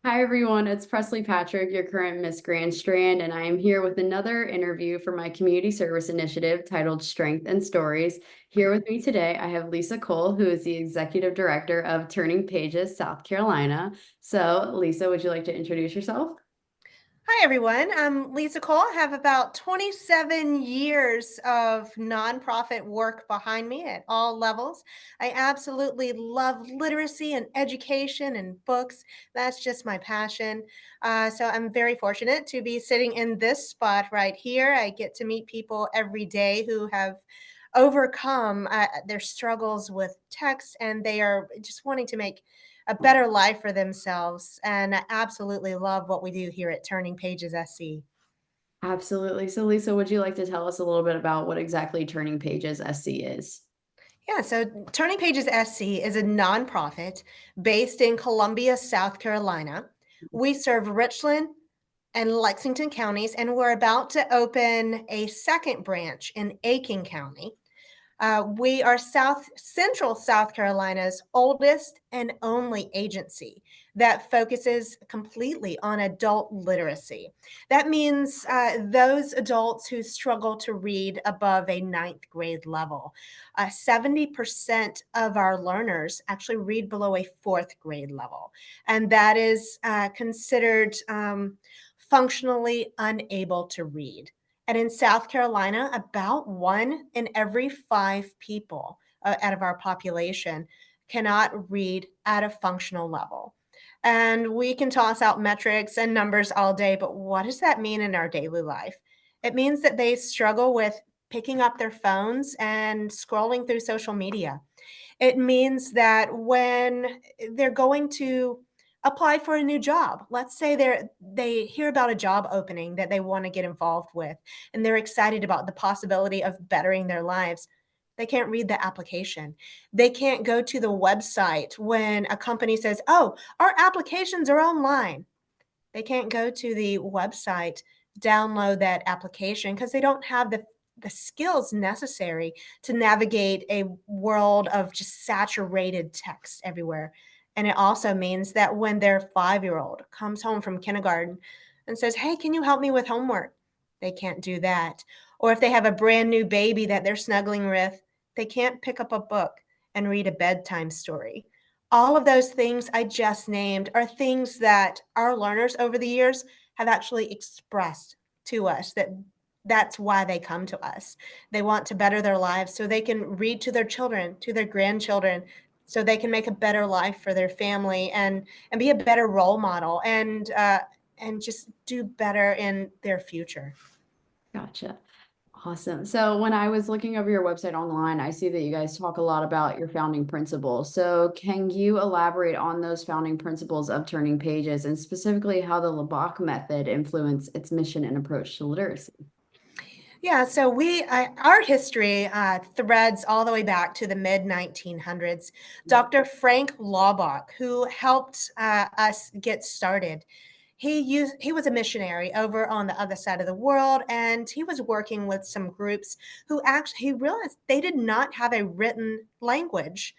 Hi, everyone. It's Presley Patrick, your current Miss Grand Strand, and I am here with another interview for my community service initiative titled Strength and Stories. Here with me today, I have Lisa Cole, who is the executive director of Turning Pages, South Carolina. So, Lisa, would you like to introduce yourself? Hi, everyone. I'm Lisa Cole. I have about 27 years of nonprofit work behind me at all levels. I absolutely love literacy and education and books. That's just my passion. So I'm very fortunate to be sitting in this spot right here. I get to meet people every day who have overcome their struggles with text and they are just wanting to make a better life for themselves. And I absolutely love what we do here at Turning Pages SC. Absolutely. So, Lisa, would you like to tell us a little bit about what exactly Turning Pages SC is? Yeah, so Turning Pages SC is a nonprofit based in Columbia, South Carolina. We serve Richland and Lexington counties, and we're about to open a second branch in Aiken County. We are Central South Carolina's oldest and only agency that focuses completely on adult literacy. That means those adults who struggle to read above a ninth grade level. 70% of our learners actually read below a fourth grade level, and that is considered functionally unable to read. And in South Carolina, about one in every five people out of our population cannot read at a functional level. And we can toss out metrics and numbers all day, but what does that mean in our daily life? It means that they struggle with picking up their phones and scrolling through social media. It means that when they're going to apply for a new job, let's say they hear about a job opening that they want to get involved with and they're excited about the possibility of bettering their lives. They can't read the application. They can't go to the website when a company says, "Oh, our applications are online." They can't go to the website, download that application because they don't have the skills necessary to navigate a world of just saturated text everywhere. And it also means that when their 5-year-old comes home from kindergarten and says, "Hey, can you help me with homework?" They can't do that. Or if they have a brand new baby that they're snuggling with, they can't pick up a book and read a bedtime story. All of those things I just named are things that our learners over the years have actually expressed to us that that's why they come to us. They want to better their lives so they can read to their children, to their grandchildren, so they can make a better life for their family and be a better role model and just do better in their future. Gotcha. Awesome. So when I was looking over your website online, I see that you guys talk a lot about your founding principles. So can you elaborate on those founding principles of Turning Pages and specifically how the Labach method influenced its mission and approach to literacy? Yeah, so our history threads all the way back to the mid 1900s. Dr. Frank Laubach, who helped us get started, he was a missionary over on the other side of the world, and he was working with some groups who actually he realized they did not have a written language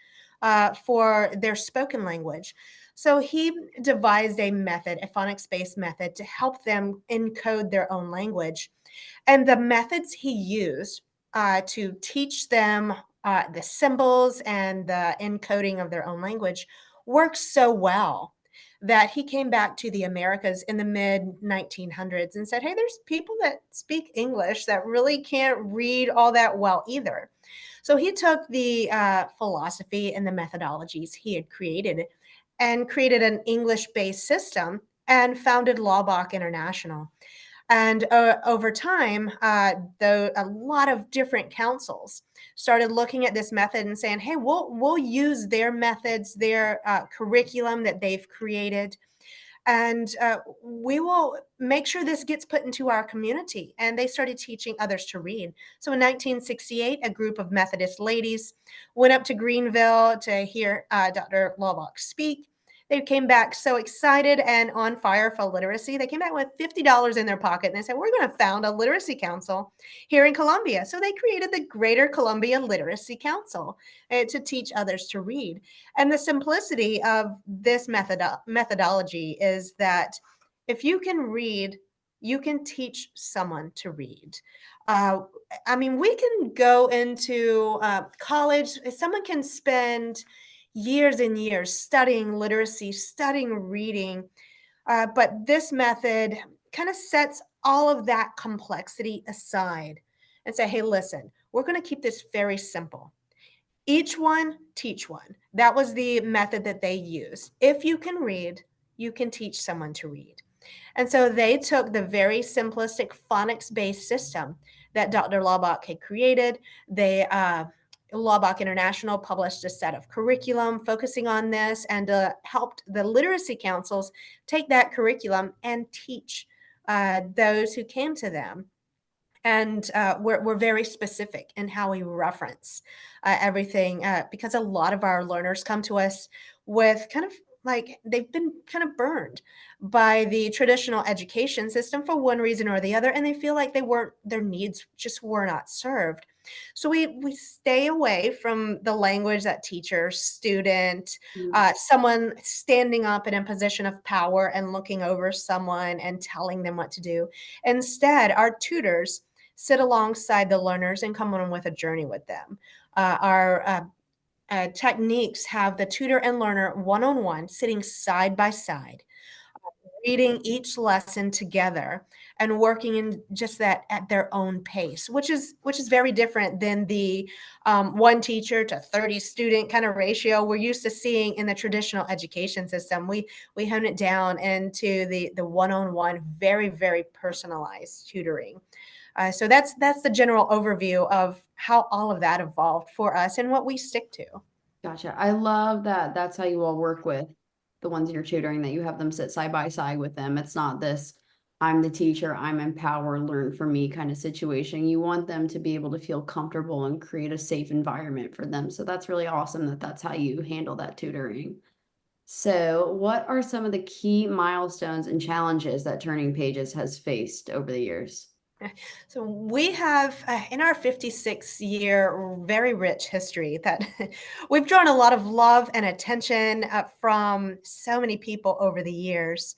for their spoken language. So he devised a method, a phonics-based method, to help them encode their own language. And the methods he used to teach them the symbols and the encoding of their own language worked so well that he came back to the Americas in the mid 1900s and said, "Hey, there's people that speak English that really can't read all that well either." So he took the philosophy and the methodologies he had created and created an English based system and founded Laubach International. And over time, though a lot of different councils started looking at this method and saying, "Hey, we'll use their methods, their curriculum that they've created, and we will make sure this gets put into our community." And they started teaching others to read. So in 1968, a group of Methodist ladies went up to Greenville to hear Dr. Laubach speak. They came back so excited and on fire for literacy. They came back with $50 in their pocket and they said, we're going to found a literacy council here in Columbia. So they created the Greater Columbia Literacy Council to teach others to read. And the simplicity of this methodology is that if you can read, you can teach someone to read. Uh, I mean, we can go into college, someone can spend years and years studying literacy, studying reading, but this method kind of sets all of that complexity aside and say, hey, listen, we're going to keep this very simple. Each one, teach one. That was the method that they used. If you can read, you can teach someone to read. And so they took the very simplistic phonics-based system that Dr. Laubach had created. Laubach International published a set of curriculum focusing on this and helped the literacy councils take that curriculum and teach those who came to them. And we're very specific in how we reference everything because a lot of our learners come to us with kind of like they've been kind of burned by the traditional education system for one reason or the other, and they feel like their needs just were not served. So we stay away from the language that teacher, student, someone standing up in a position of power and looking over someone and telling them what to do. Instead, our tutors sit alongside the learners and come on with a journey with them. Our techniques have the tutor and learner one-on-one sitting side by side, reading each lesson together and working in just that at their own pace, which is very different than the one teacher to 30 student kind of ratio we're used to seeing in the traditional education system. We hone it down into the one-on-one, very, very personalized tutoring. So that's the general overview of how all of that evolved for us and what we stick to. Gotcha. I love that that's how you all work with the ones you're tutoring, that you have them sit side by side with them. It's not this, I'm the teacher, I'm empowered, learn from me kind of situation. You want them to be able to feel comfortable and create a safe environment for them. So that's really awesome that that's how you handle that tutoring. So, what are some of the key milestones and challenges that Turning Pages has faced over the years? So we have in our 56-year very rich history that we've drawn a lot of love and attention from so many people over the years.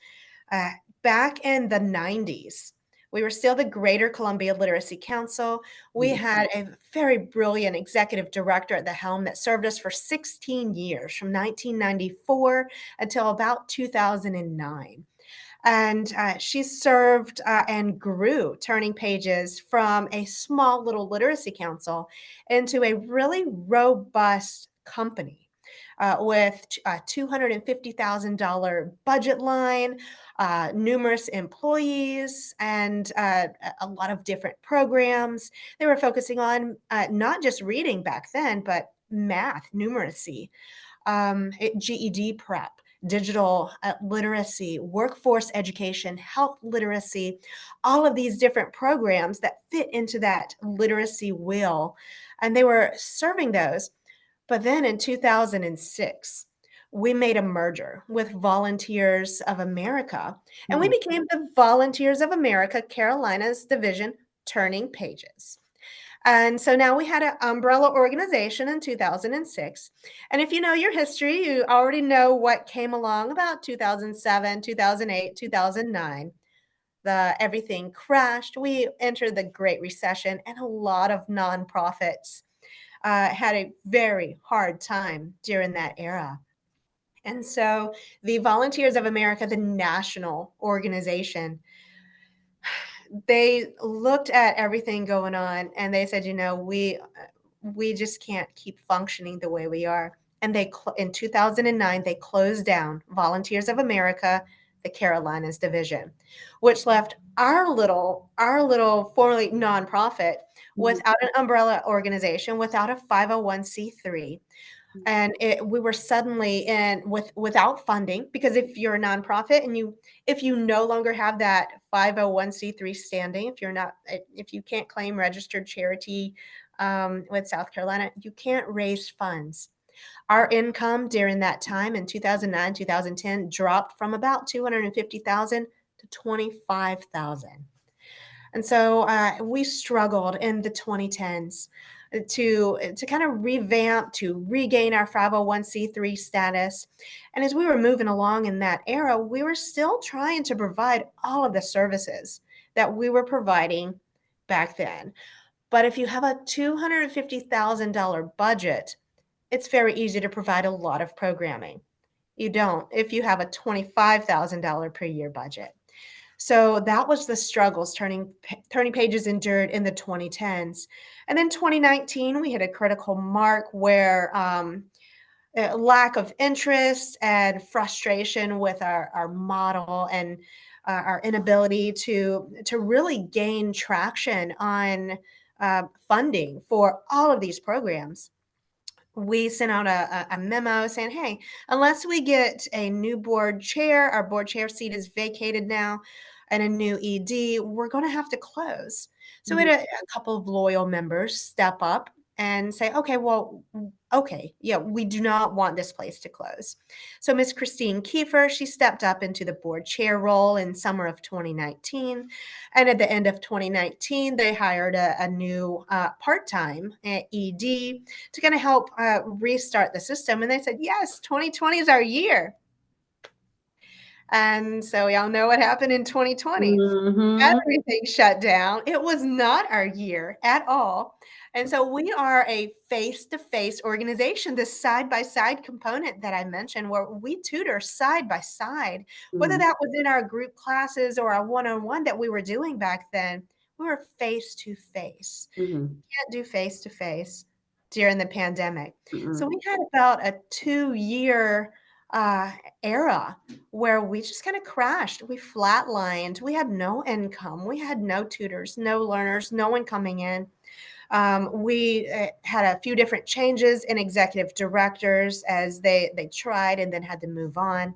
Uh, Back in the 90s, we were still the Greater Columbia Literacy Council. We Mm. had a very brilliant executive director at the helm that served us for 16 years, from 1994 until about 2009. And she served and grew Turning Pages from a small little literacy council into a really robust company with a $250,000 budget line, numerous employees, and a lot of different programs. They were focusing on not just reading back then, but math, numeracy, GED prep, digital literacy, workforce education, health literacy, all of these different programs that fit into that literacy wheel. And they were serving those. But then in 2006, we made a merger with Volunteers of America, and we Mm. became the Volunteers of America Carolinas Division Turning Pages. And so now we had an umbrella organization in 2006. And if you know your history, you already know what came along about 2007, 2008, 2009. Everything crashed. We entered the Great Recession, and a lot of nonprofits had a very hard time during that era. And so the Volunteers of America, the national organization, they looked at everything going on and they said, we just can't keep functioning the way we are. And in 2009 they closed down Volunteers of America, the Carolinas division, which left our little formerly nonprofit Mm. without an umbrella organization, without a 501c3, and we were suddenly in without funding, because if you're a nonprofit and if you no longer have that 501c3 standing, if you can't claim registered charity with South Carolina, you can't raise funds Our income during that time in 2009, 2010 dropped from about 250,000 to 25,000. And so we struggled in the 2010s to kind of revamp, to regain our 501c3 status. And as we were moving along in that era, we were still trying to provide all of the services that we were providing back then. But if you have a $250,000 budget, it's very easy to provide a lot of programming. You don't if you have a $25,000 per year budget. So that was the struggles Turning Pages endured in the 2010s. And then 2019, we hit a critical mark where lack of interest and frustration with our model and our inability to really gain traction on funding for all of these programs. We sent out a memo saying, hey, unless we get a new board chair, our board chair seat is vacated now, and a new ED, we're going to have to close. So we Mhm. had a couple of loyal members step up and say, okay, well, okay, yeah, we do not want this place to close. So Miss Christine Kiefer, she stepped up into the board chair role in summer of 2019. And at the end of 2019, they hired a new part-time ED to kind of help restart the system. And they said, yes, 2020 is our year. And so y'all know what happened in 2020. Mhm. Everything shut down. It was not our year at all. And so we are a face-to-face organization, this side-by-side component that I mentioned, where we tutor side by side, whether Mhm. that was in our group classes or our one-on-one that we were doing back then, we were face-to-face. Mhm. Can't do face-to-face during the pandemic. So Mhm. we had about a 2-year uh, era where we just kind of crashed. We flatlined. We had no income. We had no tutors, no learners, no one coming in. We had a few different changes in executive directors as they tried and then had to move on.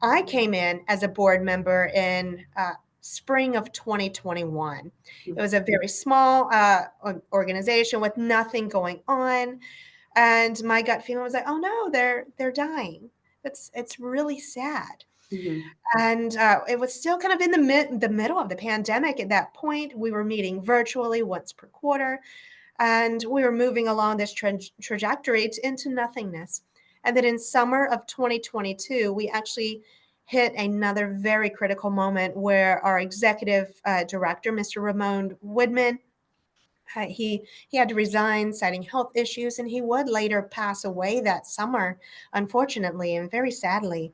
I came in as a board member in spring of 2021. It was a very small organization with nothing going on, and my gut feeling was like, "Oh no, they're dying." It's really sad. Mhm. And it was still kind of in the middle of the pandemic at that point. We were meeting virtually once per quarter, and we were moving along this trajectory into nothingness. And then in summer of 2022, we actually hit another very critical moment where our executive director, Mr. Ramon Woodman, he had to resign, citing health issues, and he would later pass away that summer, unfortunately and very sadly.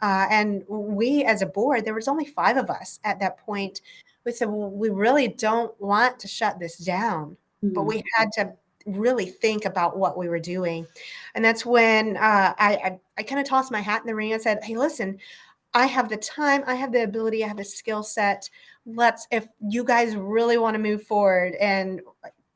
And we, as a board, there was only 5 of us at that point. We said, well, we really don't want to shut this down, but Mhm. we had to really think about what we were doing. And that's when I kind of tossed my hat in the ring and said, hey, listen, I have the time, I have the ability, I have the skill set. If you guys really want to move forward, and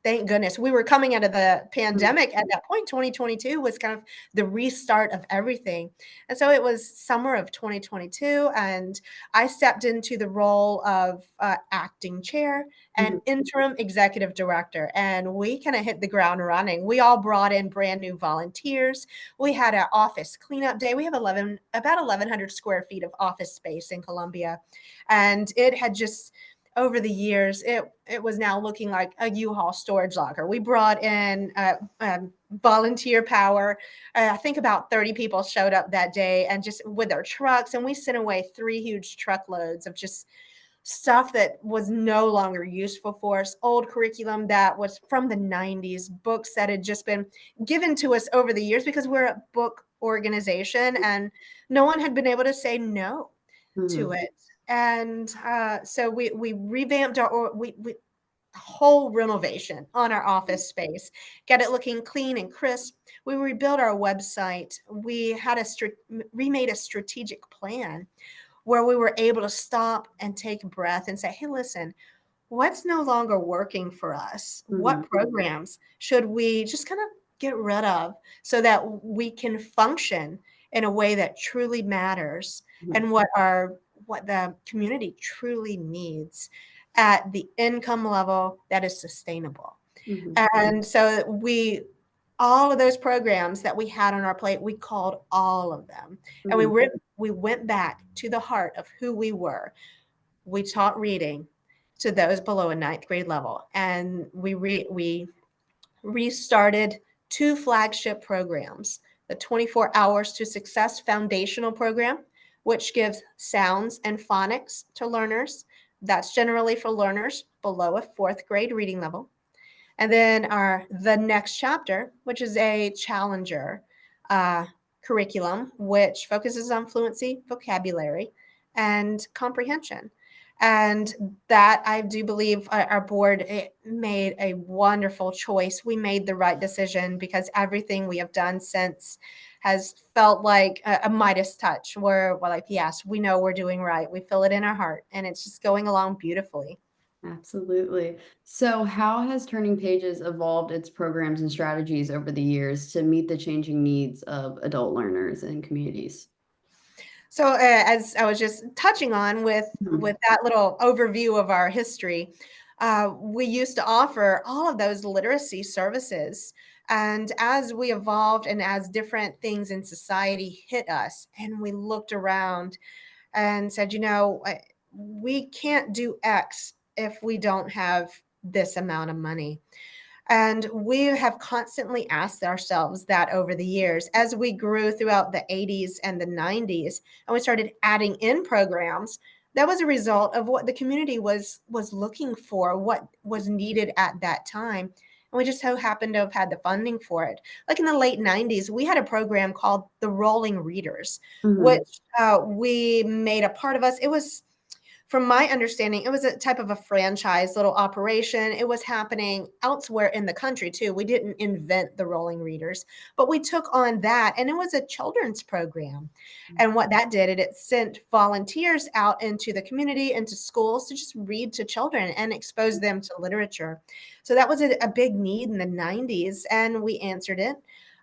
thank goodness we were coming out of the Mhm. pandemic at that point. 2022 was kind of the restart of everything. And so it was summer of 2022, and I stepped into the role of acting chair and Mhm. interim executive director. And we kind of hit the ground running. We all brought in brand new volunteers. We had an office cleanup day. We have about 1,100 square feet of office space in Columbia. And it had just over the years, it was now looking like a U-Haul storage locker. We brought in volunteer power. I think about 30 people showed up that day, and just with their trucks, and we sent away 3 huge truckloads of just stuff that was no longer useful for us, old curriculum that was from the 90s, books that had just been given to us over the years because we're a book organization and no one had been able to say no to Mhm. it. And so we revamped we whole renovation on our office space, got it looking clean and crisp. We rebuilt our website. We had remade a strategic plan where we were able to stop and take a breath and say, hey, listen, what's no longer working for us? What Mhm. programs should we just kind of get rid of so that we can function in a way that truly matters Mhm. and what the community truly needs at the income level that is sustainable. Mhm. And so we all of those programs that we had on our plate, we called all of them. And Mhm. we went back to the heart of who we were. We taught reading to those below a ninth grade level. And we restarted two flagship programs, the 24 Hours to Success Foundational Program, which gives sounds and phonics to learners. That's generally for learners below a fourth grade reading level. And then our The Next Chapter, which is a challenger uh, curriculum, which focuses on fluency, vocabulary, and comprehension. And that I do believe our board made a wonderful choice. We made the right decision because everything we have done since has felt like a Midas touch where we're like, yes, we know we're doing right. We feel it in our heart and it's just going along beautifully. Absolutely. So, how has Turning Pages evolved its programs and strategies over the years to meet the changing needs of adult learners and communities? So, as I was just touching on Mhm. with that little overview of our history, we used to offer all of those literacy services. And as we evolved and as different things in society hit us, and we looked around and said, we can't do X if we don't have this amount of money. And we have constantly asked ourselves that over the years as we grew throughout the 80s and the 90s and we started adding in programs. That was a result of what the community was looking for, what was needed at that time. And we just so happened to have had the funding for it. Like in the late 90s, we had a program called the Rolling Readers, Mhm. which we made a part of us. It was, from my understanding, it was a type of a franchise little operation. It was happening elsewhere in the country too. We didn't invent the rolling readers, but we took on that and it was a children's program. And what that did, it sent volunteers out into the community, into schools to just read to children and expose them to literature. So that was a big need in the 90s and we answered it.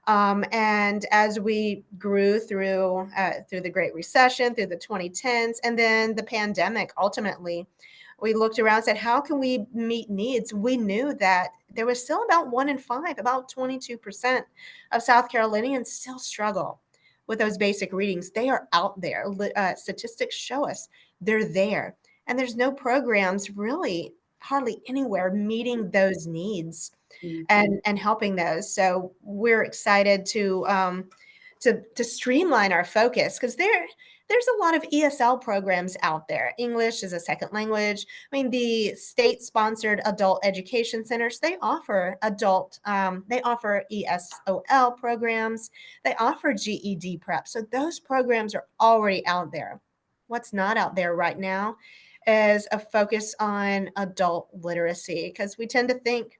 And as we grew through the Great Recession, through the 2010s, and then the pandemic, ultimately, we looked around and said, "How can we meet needs?" We knew that there was still about 1 in 5, about 22% of South Carolinians still struggle with those basic readings. They are out there. Statistics show us they're there, and there's no programs really hardly anywhere meeting those needs Mhm. and helping those. So we're excited to streamline our focus because there's a lot of ESL programs out there. English is a second language. I mean, the state-sponsored adult education centers, they offer ESOL programs, they offer GED prep. So those programs are already out there. What's not out there right now is a focus on adult literacy because we tend to think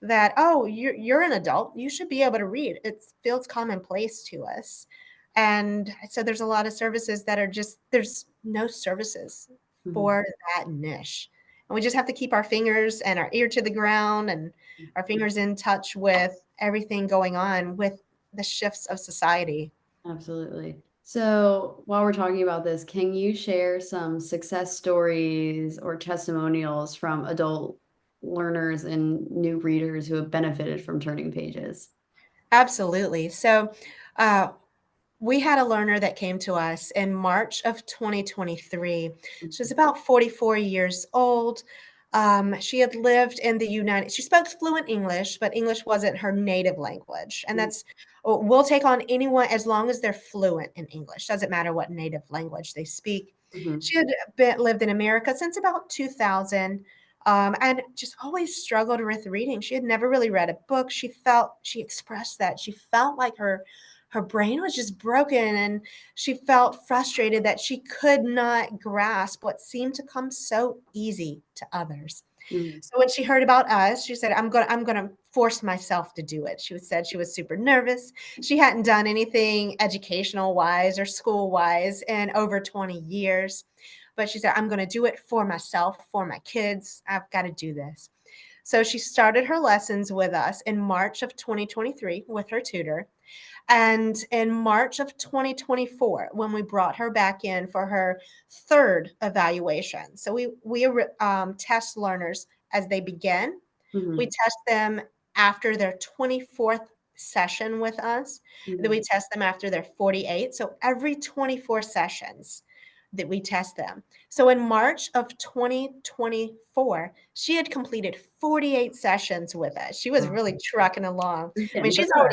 that, oh, you're an adult, you should be able to read. It feels commonplace to us. And so there's a lot of services that are just there's no services Mhm. for that niche. And we just have to keep our fingers and our ear to the ground and our fingers in touch with everything going on with the shifts of society. Absolutely. So, while we're talking about this, can you share some success stories or testimonials from adult learners and new readers who have benefited from Turning Pages? Absolutely. So uh, we had a learner that came to us in March of 2023. She was Mhm. about 44 years old. She had lived in the she spoke fluent English, but English wasn't her native language. And we'll take on anyone as long as they're fluent in English. Doesn't matter what native language they speak. Mhm. She had lived in America since about 2000. And just always struggled with reading. She had never really read a book. She expressed that she felt like her brain was just broken and she felt frustrated that she could not grasp what seemed to come so easy to others. Mhm. So when she heard about us, she said, I'm gonna force myself to do it. She said she was super nervous. She hadn't done anything educational wise or school wise in over 20 years. But she said, I'm gonna do it for myself, for my kids. I've got to do this. So she started her lessons with us in March of 2023 with her tutor. And in March of 2024, when we brought her back in for her third evaluation, so we test learners as they begin. We Mhm. test them after their 24th session with us, that Mhm. we test them after they're 48. So every 24 sessions that we test them. So in March of 2024, she had completed 48 sessions with us. She was Wow. really trucking along. It's I mean, getting better.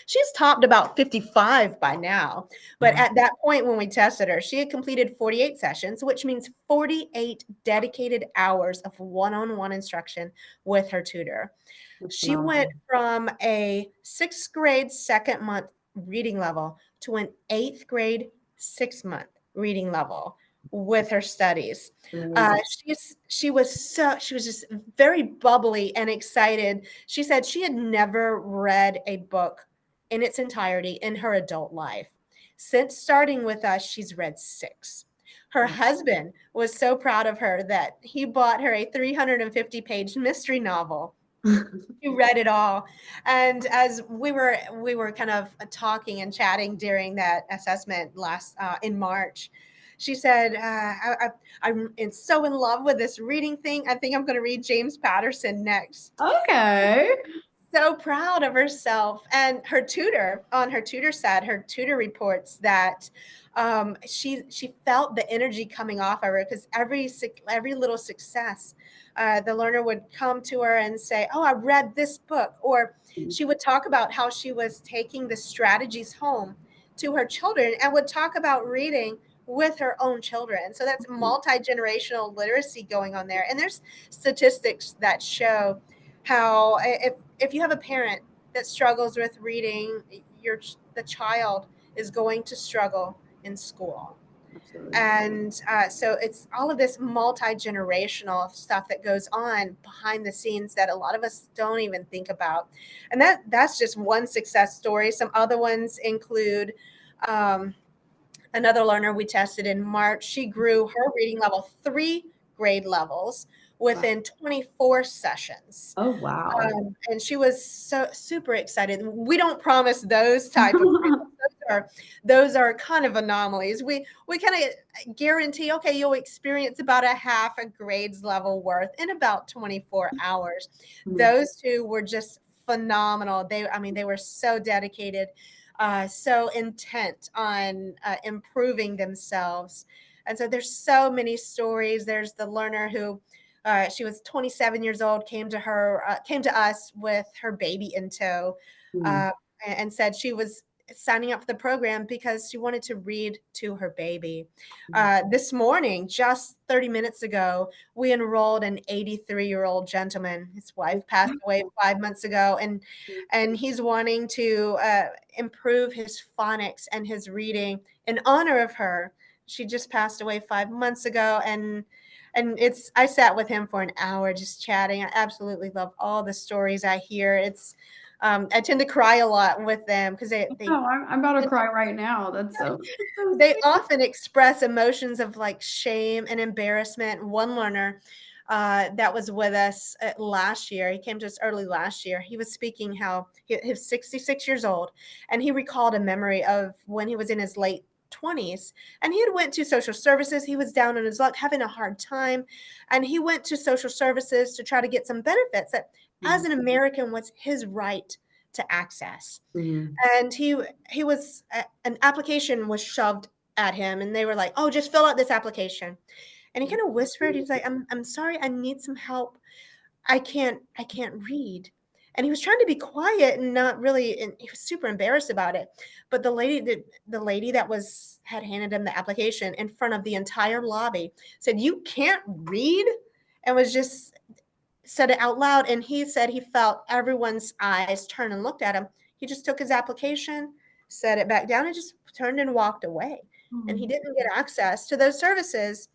she's topped about 55 by now. But Wow. at that point when we tested her, she had completed 48 sessions, which means 48 dedicated hours of one-on-one instruction with her tutor. That's She went phenomenal. from a 6th grade second month reading level to an 8th grade 6th month reading level with her studies. Amazing. She was just very bubbly and excited. She said she had never read a book in its entirety in her adult life. Since starting with us, she's read 6. Her Wow. husband was so proud of her that he bought her a 350-page mystery novel. You read it all. And as we were kind of talking and chatting during that assessment last in March, she said, I'm so in love with this reading thing. I think I'm going to read James Patterson next." Okay. So proud of herself. And her tutor, on her tutor side, her tutor reports that she felt the energy coming off of her, because every little success, the learner would come to her and say, "Oh, I read this book," or she would talk about how she was taking the strategies home to her children and would talk about reading with her own children. So that's multi-generational literacy going on there. And there's statistics that show how if you have a parent that struggles with reading, the child is going to struggle in school. Absolutely. And so it's all of this multi-generational stuff that goes on behind the scenes that a lot of us don't even think about. And that's just one success story. Some other ones include um, another learner we tested in March. She grew her reading level 3 grade levels Wow. within 24 sessions. Oh, wow. And she was so super excited. We don't promise those type of results. Those are kind of anomalies. We kind of guarantee, okay, you'll experience about a half a grade's level worth in about 24 hours. Mhm. Those two were just phenomenal. They were so dedicated, so intent on improving themselves. And so there's so many stories. There's the learner who she was 27 years old, came to us with her baby in tow, Mhm. uh, and said she was signing up for the program because she wanted to read to her baby. Mhm. This morning, just 30 minutes ago, we enrolled an 83-year-old gentleman. His wife passed away 5 months ago, and he's wanting to improve his phonics and his reading in honor of her. She just passed away 5 months ago, and I sat with him for an hour just chatting. I absolutely love all the stories I hear. I tend to cry a lot with them because No, I'm about to cry right now. That's so, that's so they sweet. often express emotions of like shame and embarrassment. One learner that was with us last year, he came to us early last year. He was speaking how he was 66 years old, and he recalled a memory of when he was in his late 20s, and he had went to social services. He was down on his luck, having a hard time, and he went to social services to try to get some benefits that, as Mhm. an American, was his right to access. Mhm. And he was an application was shoved at him, and they were like, "Oh, just fill out this application." And he kind of whispered, he's like, I'm sorry, I need some help. I can't read." And he was trying to be quiet and not really, and he was super embarrassed about it. But the lady that was had handed him the application in front of the entire lobby said, "You can't read?" And was just said it out loud, and he said he felt everyone's eyes turn and looked at him. He just took his application, set it back down, and just turned and walked away. And he Oh, didn't get access to those services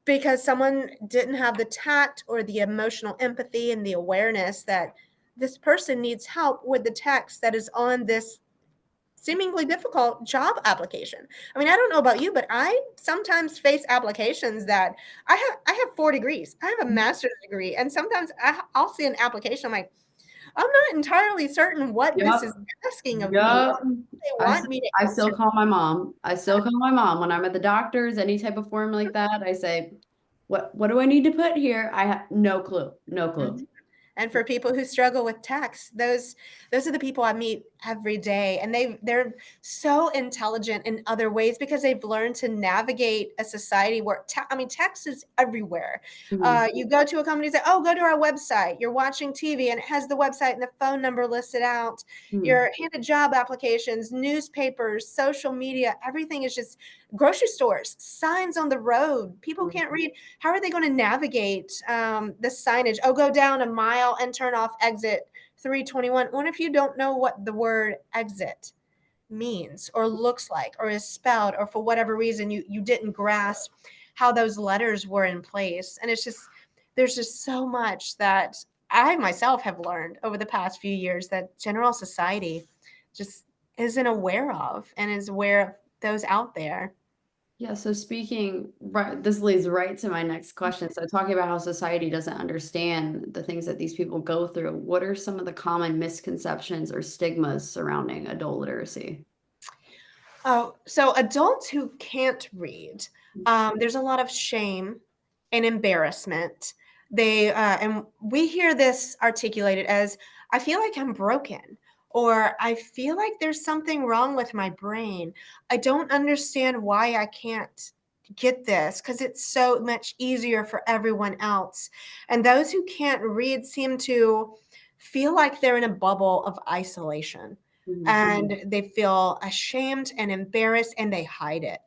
because someone didn't have the tact or the emotional empathy and the awareness that this person needs help with the text that is on this seemingly difficult job application. I mean, I don't know about you, but I sometimes face applications that I have 4 degrees. I have a master's degree, and sometimes I'll see an application. I'm like, I'm not entirely certain what this yep. is asking of me or Yep. what they I, s- want me to I still answer. call my mom. I still call my mom when I'm at the doctor's, any type of form like that. I say, what do I need to put here? I have no clue. No clue. And for people who struggle with text, those are the people I meet every day, and they're so intelligent in other ways because they've learned to navigate a society where text is everywhere. Mhm. You go to a company and say, "Oh, go to our website." You're watching TV and it has the website and the phone number listed out. Mhm. You're handed job applications, newspapers, social media. Everything is just grocery stores, signs on the road. People can't Mhm. read. How are they going to navigate the signage? Oh, go down a mile and turn off exit 321. What if you don't know what the word exit means or looks like or is spelled, or for whatever reason you didn't grasp how those letters were in place? And it's just, there's just so much that I myself have learned over the past few years that general society just isn't aware of, and is aware of those out there. Yeah, so speaking, right, this leads right to my next question. So, talking about how society doesn't understand the things that these people go through, what are some of the common misconceptions or stigmas surrounding adult literacy? Oh, so adults who can't read, there's a lot of shame and embarrassment. And we hear this articulated as, "I feel like I'm broken," or "I feel like there's something wrong with my brain. I don't understand why I can't get this because it's so much easier for everyone else." And those who can't read seem to feel like they're in a bubble of isolation, Mhm. and they feel ashamed and embarrassed, and they hide it.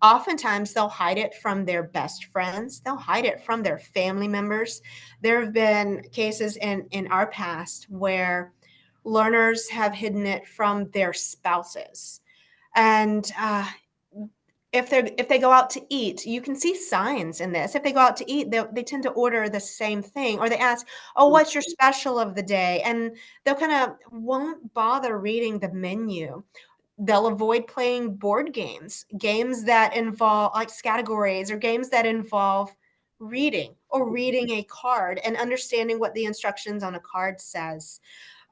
Oftentimes, they'll hide it from their best friends, they'll hide it from their family members. There have been cases in our past where learners have hidden it from their spouses. And if they go out to eat, you can see signs in this. If they go out to eat, they tend to order the same thing, or they ask, "Oh, what's your special of the day?" And they'll kind of won't bother reading the menu. They'll avoid playing board games, games that involve like categories, or games that involve reading or reading a card and understanding what the instructions on a card says.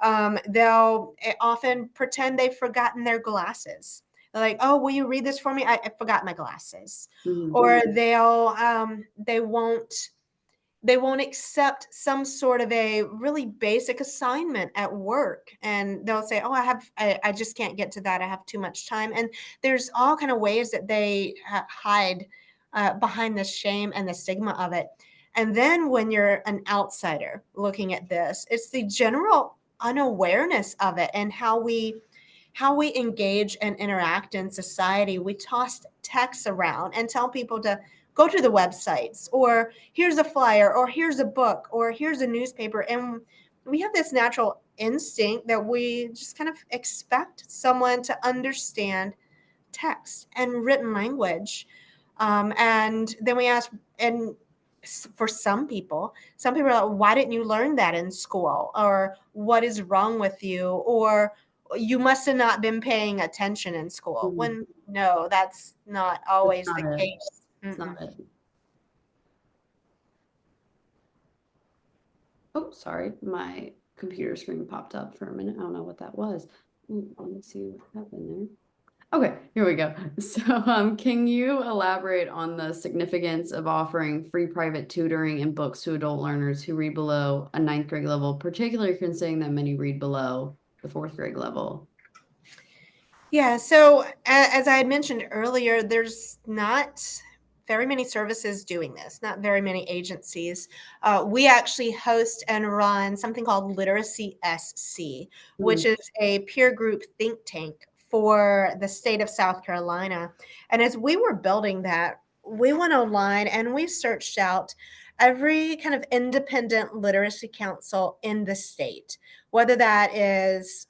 They'll often pretend they've forgotten their glasses. They're like, "Oh, will you read this for me? I forgot my glasses." Mhm. Or they won't accept some sort of a really basic assignment at work, and they'll say, "Oh, I just can't get to that. I have too much time." And there's all kind of ways that they hide behind the shame and the stigma of it. And then when you're an outsider looking at this, it's the general unawareness of it and how we engage and interact in society. We toss texts around and tell people to go to the websites, or here's a flyer, or here's a book, or here's a newspaper. And we have this natural instinct that we just kind of expect someone to understand text and written language. And then we ask, and for some people are like, "Why didn't you learn that in school?" Or "What is wrong with you?" Or "You must have not been paying attention in school." Mhm. When no, that's not That's always not the it. case. It's Mm-mm. not it. Oh, sorry, my computer screen popped up for a minute. I don't know what that was. Let me see what happened there. Okay, here we go. So, can you elaborate on the significance of offering free private tutoring and books to adult learners who read below a ninth grade level, particularly considering that many read below the fourth grade level? Yeah, so as I had mentioned earlier, there's not very many services doing this, not very many agencies. We actually host and run something called Literacy SC, Mhm. which is a peer group think tank for the state of South Carolina. And as we were building that, we went online and we searched out every kind of independent literacy council in the state, whether that is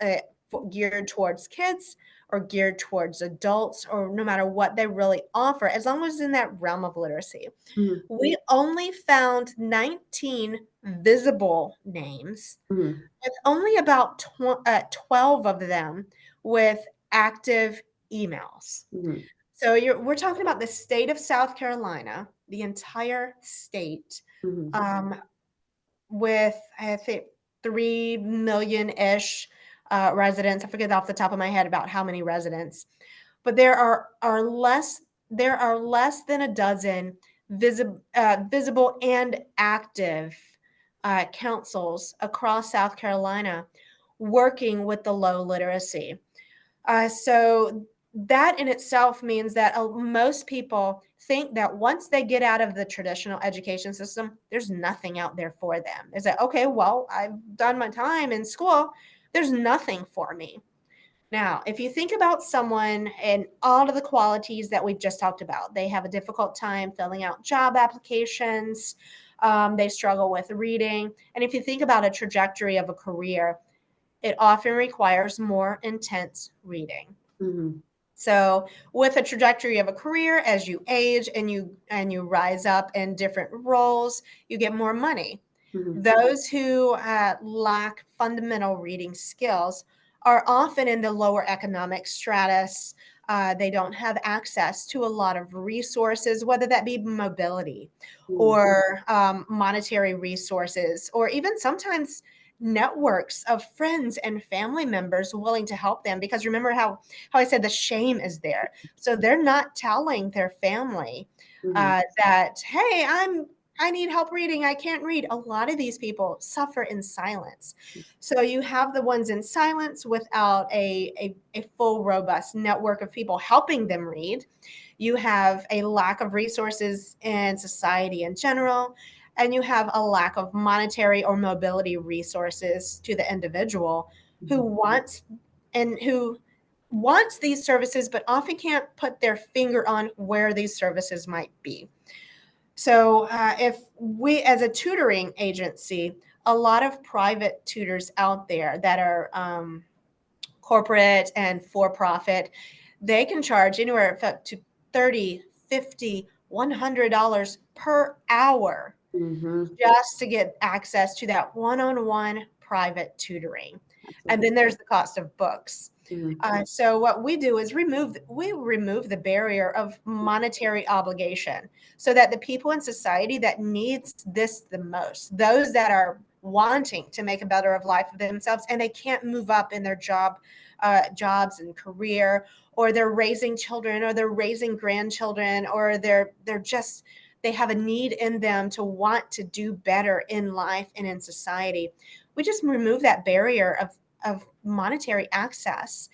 geared towards kids or geared towards adults, or no matter what they really offer, as long as it's in that realm of literacy. Mhm. We only found 19 visible names, Mhm. with only about 12 of them with active emails. Mhm. So we're talking about the state of South Carolina, the entire state, Mhm. um, with I think 3 million-ish residents. I forget off the top of my head about how many residents, but there are less than a dozen visible and active councils across South Carolina working with the low literacy. So that in itself means that most people think that once they get out of the traditional education system, there's nothing out there for them. Is that okay? Well, I've done my time in school. There's nothing for me. Now, if you think about someone and all of the qualities that we've just talked about, they have a difficult time filling out job applications, they struggle with reading. And if you think about a trajectory of a career, it often requires more intense reading. Mhm. So, with a trajectory of a career, as you age and you rise up in different roles, you get more money. Mhm. Those who lack fundamental reading skills are often in the lower economic stratus. They don't have access to a lot of resources, whether that be mobility Mm. or monetary resources, or even sometimes networks of friends and family members willing to help them. Because remember how I said the shame is there. So they're not telling their family Mhm. that, hey, I need help reading. I can't read. A lot of these people suffer in silence. So you have the ones in silence without a full, robust network of people helping them read. You have a lack of resources in society in general, and you have a lack of monetary or mobility resources to the individual who Mhm. wants these services but often can't put their finger on where these services might be. So, if we, as a tutoring agency, a lot of private tutors out there that are corporate and for profit, they can charge anywhere up to 30, 50, $100 per hour Mhm. just to get access to that one-on-one private tutoring. And Absolutely. then there's the cost of books. Mhm. So what we do is we remove the barrier of monetary obligation so that the people in society that needs this the most, those that are wanting to make a better of life of themselves and they can't move up in their jobs and career, or they're raising children or they're raising grandchildren, or they're just they have a need in them to want to do better in life and in society. We just remove that barrier of monetary access.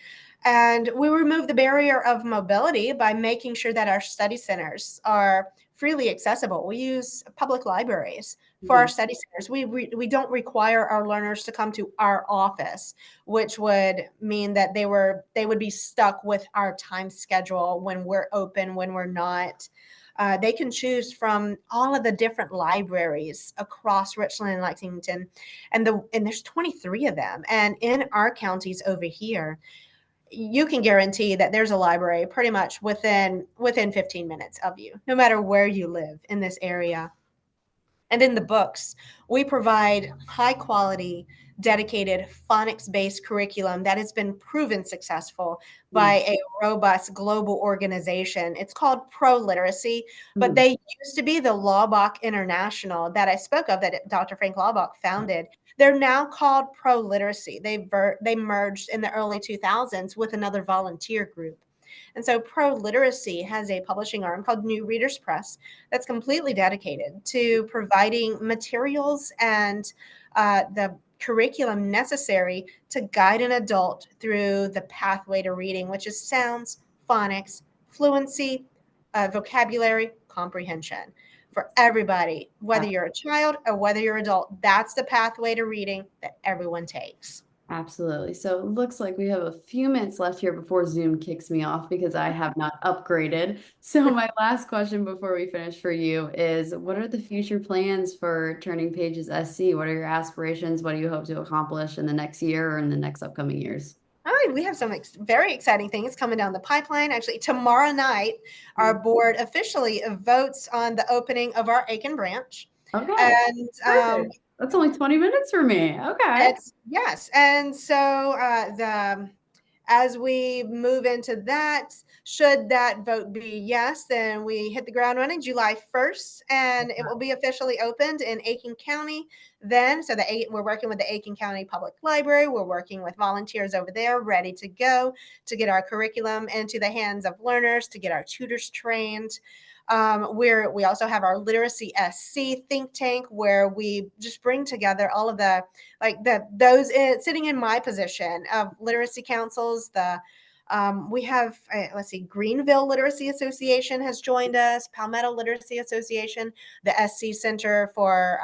And we remove the barrier of mobility by making sure that our study centers are freely accessible. We use public libraries for our Mhm. study centers. We don't require our learners to come to our office, which would mean that they would be stuck with our time schedule when we're open, when we're not. They can choose from all of the different libraries across Richland and Lexington, and there's 23 of them. And in our counties over here, you can guarantee that there's a library pretty much within 15 minutes of you, no matter where you live in this area. And in the books, we provide high quality, dedicated phonics based curriculum that has been proven successful by Mhm. a robust global organization. It's called Pro Literacy, but Mhm. they used to be the Laubach International that I spoke of, that Dr. Frank Laubach founded. They're now called Pro Literacy. They merged in the early 2000s with another volunteer group. And so Pro Literacy has a publishing arm called New Readers Press that's completely dedicated to providing materials and the curriculum necessary to guide an adult through the pathway to reading, which is sounds, phonics, fluency, vocabulary, comprehension. For everybody, whether you're a child or whether you're an adult, that's the pathway to reading that everyone takes. Absolutely. So it looks like we have a few minutes left here before Zoom kicks me off because I have not upgraded. So my last question before we finish for you is, what are the future plans for Turning Pages SC? What are your aspirations? What do you hope to accomplish in the next year or in the next upcoming years? All right, we have some very exciting things coming down the pipeline. Actually, tomorrow night, our Mm. board officially votes on the opening of our Aiken branch. Okay, And perfect. That's only 20 minutes for me. Okay. it's yes, and so the as we move into that, should that vote be yes, then we hit the ground running July 1st, and it will be officially opened in Aiken County. Then, so we're working with the Aiken County Public Library. We're working with volunteers over there, ready to go to get our curriculum into the hands of learners, to get our tutors trained. We also have our Literacy SC think tank, where we just bring together all of the those sitting in my position of literacy councils. We have, let's see, Greenville Literacy Association has joined us, Palmetto Literacy Association, the SC Center for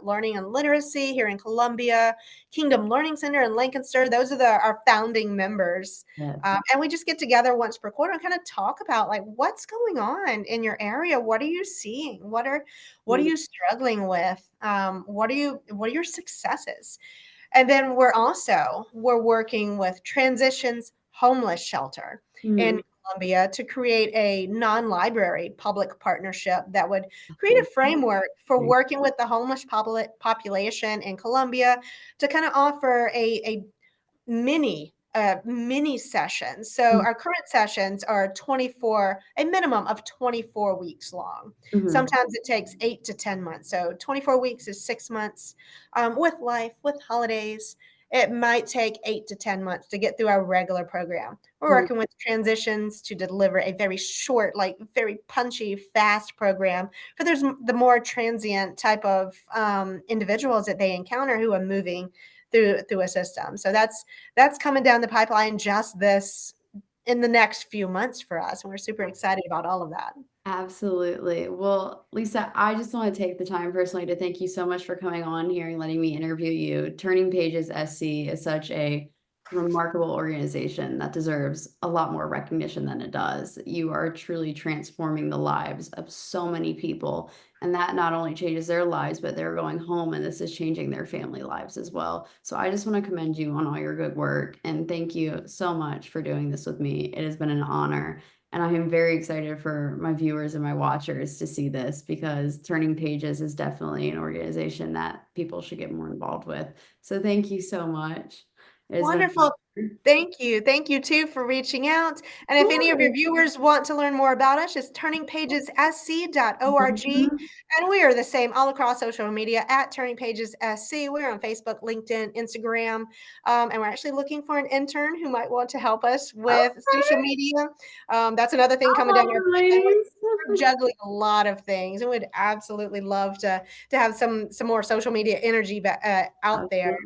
Learning and Literacy here in Columbia, Kingdom Learning Center in Lancaster. Those are our founding members. Yes. And we just get together once per quarter and kind of talk about like what's going on in your area. What are you seeing? What are you struggling with? What are your successes? And then we're working with Transitions Homeless Shelter in Columbia to create a non-library public partnership that would create a framework for working with the homeless population in Columbia to kind of offer a mini sessions. So our current sessions are a minimum of 24 weeks long. Sometimes it takes 8 to 10 months. So 24 weeks is 6 months. With holidays, it might take 8 to 10 months to get through our regular program. We're working with Transitions to deliver a very short, like very punchy, fast program for the more transient type of individuals that they encounter who are moving through a system. So that's coming down the pipeline just in the next few months for us. And we're super excited about all of that. Absolutely. Well, Lisa, I just want to take the time personally to thank you so much for coming on here and letting me interview you. Turning Pages SC is such a remarkable organization that deserves a lot more recognition than it does. You are truly transforming the lives of so many people, and that not only changes their lives, but they're going home and this is changing their family lives as well. So I just want to commend you on all your good work and thank you so much for doing this with me. It has been an honor. And I am very excited for my viewers and my watchers to see this because Turning Pages is definitely an organization that people should get more involved with. So thank you so much. It has been an Wonderful. honor. Thank you. Thank you too for reaching out. And if any of your viewers want to learn more about us, it's turningpagessc.org. And we are the same all across social media at Turning Pages SC. We're on Facebook, LinkedIn, Instagram. And we're actually looking for an intern who might want to help us with social media. That's another thing coming down our pipeline. We're juggling a lot of things and would absolutely love to have some more social media energy out there.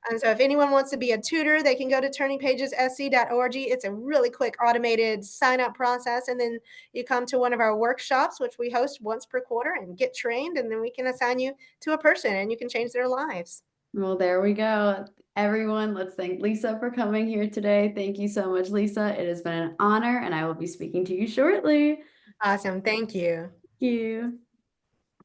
And so if anyone wants to be a tutor, they can go to turningpagessc.org. It's a really quick automated sign up process. And then you come to one of our workshops, which we host once per quarter, and get trained. And then we can assign you to a person and you can change their lives. Well, there we go. Everyone, let's thank Lisa for coming here today. Thank you so much, Lisa. It has been an honor, and I will be speaking to you shortly. Awesome. Thank you. Thank you.